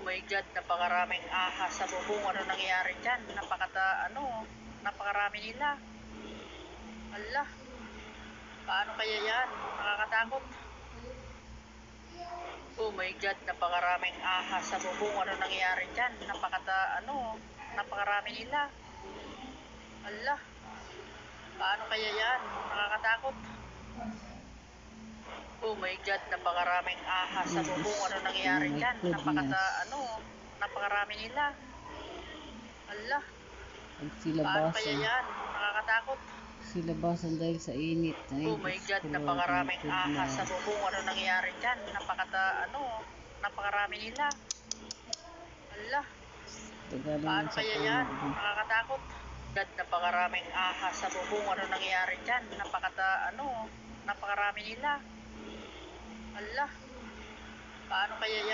my God, napakaraming ahas sa bubong. Ano nangyayari dyan? Napakarami nila. Ala, paano kaya yan? Nakakatakot. Oh my God, napakaraming ahas sa bubong. Ano nangyayari dyan? Napakarami nila. Ala, paano kaya yan? Nakakatakot. Oh my God, napakaraming ahas sa bubong. Ano nangyayari dyan? Napakarami nila. Ala, paano kaya yan? Nakakatakot. Silabasan dahil sa init. Ay, Oh my God, napakaraming ahas sa bubong. Ano nangyayari dyan? Napakarami nila. Ala, paano kaya yan? Nakakatakot. God, napakaraming ahas sa bubong. Ano nangyayari dyan? Napakarami nila. Ala, paano kaya yan?